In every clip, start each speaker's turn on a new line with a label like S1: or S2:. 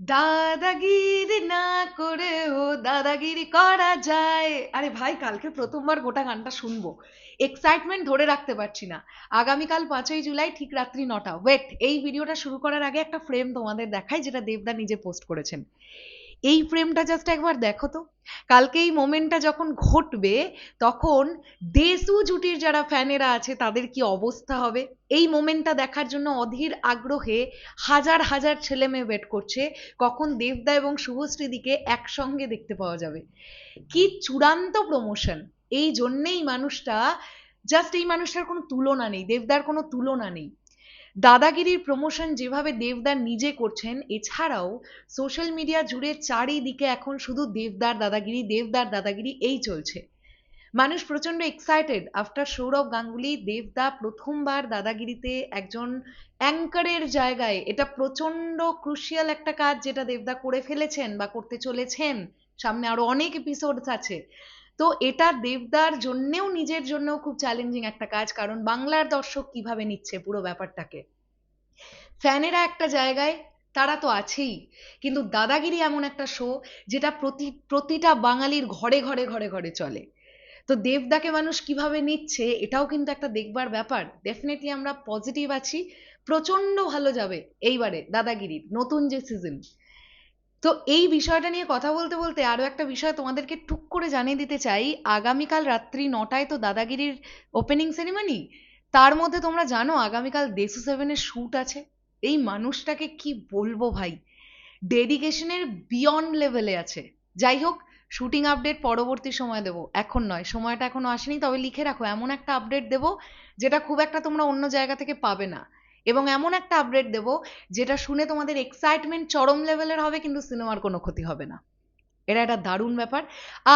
S1: দাদাগিরি না করেও দাদাগিরি করা যায়। আরে ভাই, কালকে প্রথমবার গোটা গানটা শুনবো, এক্সাইটমেন্ট ধরে রাখতে পারছি না। আগামীকাল 5ই জুলাই ঠিক রাত্রি 9টা। ওয়েট, এই ভিডিওটা শুরু করার আগে একটা ফ্রেম তোমাদের দেখাই, যেটা দেবদা নিজে পোস্ট করেছেন। এই ফ্রেমটা জাস্ট একবার দেখো তো। কালকে এই মোমেন্টটা যখন ঘটবে, তখন দেশু জুটির যারা ফ্যানেরা আছে তাদের কি অবস্থা হবে। এই মোমেন্টটা দেখার জন্য অধীর আগ্রহে হাজার হাজার ছেলে মেয়ে ওয়েট করছে, কখন দেবদা এবং শুভশ্রীদিকে একসঙ্গে দেখতে পাওয়া যাবে। কি চূড়ান্ত প্রমোশন! এই জন্যেই মানুষটা, জাস্ট এই মানুষটার কোনো তুলনা নেই, দেবদার কোনো তুলনা নেই। দাদাগিরির প্রমোশন যেভাবে দেবদার নিজে করছেন, এছাড়াও সোশ্যাল মিডিয়া জুড়ে চারিদিকে এখন শুধু দেবদার দাদাগিরি, দেবদার দাদাগিরি এই চলছে। মানুষ প্রচন্ড এক্সাইটেড। আফটার সৌরভ গাঙ্গুলি, দেবদা প্রথমবার দাদাগিরিতে একজন অ্যাঙ্কারের জায়গায়, এটা প্রচন্ড ক্রুশিয়াল একটা কাজ যেটা দেবদা করে ফেলেছেন বা করতে চলেছেন। সামনে আরো অনেক এপিসোডস আছে। তো এটা দেবদার জন্যেও, নিজের জন্যও খুব চ্যালেঞ্জিং একটা কাজ, কারণ বাংলার দর্শক কিভাবে নিচ্ছে পুরো ব্যাপারটাকে। ফ্যানেরা একটা জায়গায়, তারা তো আছেই, কিন্তু দাদাগিরি এমন একটা শো যেটা প্রতিটা বাঙালির ঘরে ঘরে ঘরে ঘরে চলে। তো দেবদাকে মানুষ কিভাবে নিচ্ছে, এটাও কিন্তু একটা দেখবার ব্যাপার। ডেফিনেটলি আমরা পজিটিভ আছি, প্রচন্ড ভালো যাবে এইবারে দাদাগিরির নতুন যে সিজন। তো এই বিষয়টা নিয়ে কথা বলতে বলতে আরো একটা বিষয় তোমাদেরকে টুক করে জানিয়ে দিতে চাই। আগামীকাল রাত্রি 9টায় তো দাদাগিরির ওপেনিং সেরিমনি। তার মধ্যে তোমরা জানো আগামীকাল দেশু 7-এর শ্যুট আছে। এই মানুষটাকে কি বলবো ভাই, ডেডিকেশনের বিয়ন্ড লেভেলে আছে। যাই হোক, শুটিং আপডেট পরবর্তী সময় দেবো, এখন নয়, সময়টা এখনো আসেনি। তবে লিখে রাখো, এমন একটা আপডেট দেবো যেটা খুব একটা তোমরা অন্য জায়গা থেকে পাবে না, এবং এমন একটা আপডেট দেবো যেটা শুনে তোমাদের এক্সাইটমেন্ট চরম লেভেলের হবে, কিন্তু সিনেমার কোনো ক্ষতি হবে না। এটা একটা দারুণ ব্যাপার।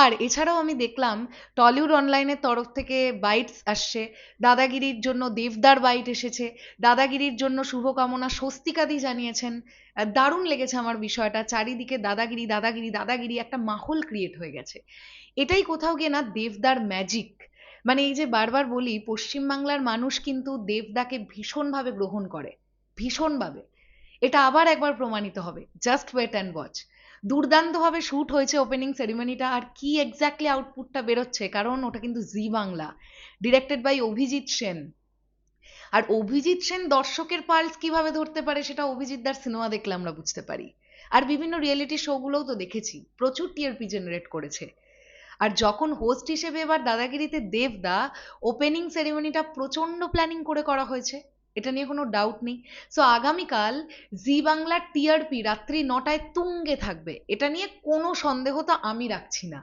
S1: আর এছাড়াও আমি দেখলাম টলিউড অনলাইনের তরফ থেকে বাইটস আসছে। দাদাগিরির জন্য দেবদার বাইট এসেছে, দাদাগিরির জন্য শুভকামনা স্বস্তিকাদি জানিয়েছেন। দারুণ লেগেছে আমার বিষয়টা। চারিদিকে দাদাগিরি দাদাগিরি দাদাগিরি, একটা মাহল ক্রিয়েট হয়ে গেছে। এটাই কোথাও গিয়ে না দেবদার ম্যাজিক। মানে এই যে বারবার বলি, পশ্চিমবাংলার মানুষ কিন্তু দেবদাকে ভীষণভাবে গ্রহণ করে, ভীষণভাবে। এটা আবার একবার প্রমাণিত হবে, জাস্ট ওয়েট অ্যান্ড ওয়াচ। দুর্দান্তভাবে শুট হয়েছে ওপেনিং সেরিমনিটা। আর কি এক্স্যাক্টলি আউটপুটটা বেরোচ্ছে, কারণ ওটা কিন্তু জি বাংলা, ডিরেক্টেড বাই অভিজিৎ সেন। আর অভিজিৎ সেন দর্শকের পালস কিভাবে ধরতে পারে, সেটা অভিজিৎ দার সিনেমা দেখলে আমরা বুঝতে পারি। আর বিভিন্ন রিয়েলিটি শো গুলোও তো দেখেছি, প্রচুর টিআরপি জেনারেট করেছে। আর যখন হোস্ট হিসেবে এবার দাদাগিরিতে দেবদা, ওপেনিং সেরিমনিটা প্রচন্ড প্ল্যানিং করে করা হয়েছে, এটা নিয়ে কোনো ডাউট নেই। সো আগামীকাল জি বাংলার টিআরপি রাত্রি 9টায় তুঙ্গে থাকবে, এটা নিয়ে কোনো সন্দেহ তো আমি রাখছি না।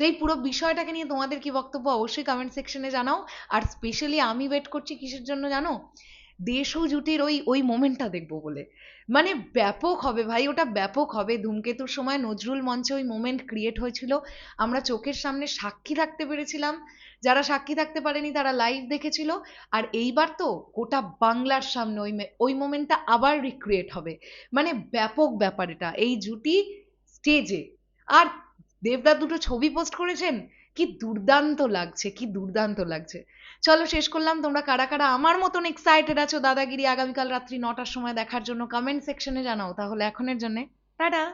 S1: তো এই পুরো বিষয়টাকে নিয়ে তোমাদের কি বক্তব্য অবশ্যই কমেন্ট সেকশনে জানাও। আর স্পেশালি আমি ওয়েট করছি কিসের জন্য জানো? দেশু জুটির ওই ওই মোমেন্টটা দেখবো বলে। মানে ব্যাপক হবে ভাই, ওটা ব্যাপক হবে। ধূমকেতুর সময় নজরুল মঞ্চে ওই মোমেন্ট ক্রিয়েট হয়েছিল, আমরা চোখের সামনে সাক্ষী থাকতে পেরেছিলাম। যারা সাক্ষী থাকতে পারেনি তারা লাইভ দেখেছিল। আর এইবার তো গোটা বাংলার সামনে ওই মোমেন্টটা আবার রিক্রিয়েট হবে। মানে ব্যাপক ব্যাপার এটা, এই জুটি স্টেজে। আর দেবদা দুটো ছবি পোস্ট করেছেন, কি দুর্দান্ত লাগছে, কি দুর্দান্ত লাগছে। চলো শেষ করলাম। তোমরা কারা কারা আমার মতন এক্সাইটেড আছো দাদাগিরি আগামীকাল রাত্রি 9টার সময় দেখার জন্য, কমেন্ট সেকশনে জানাও। তাহলে এখনের জন্য টাটা।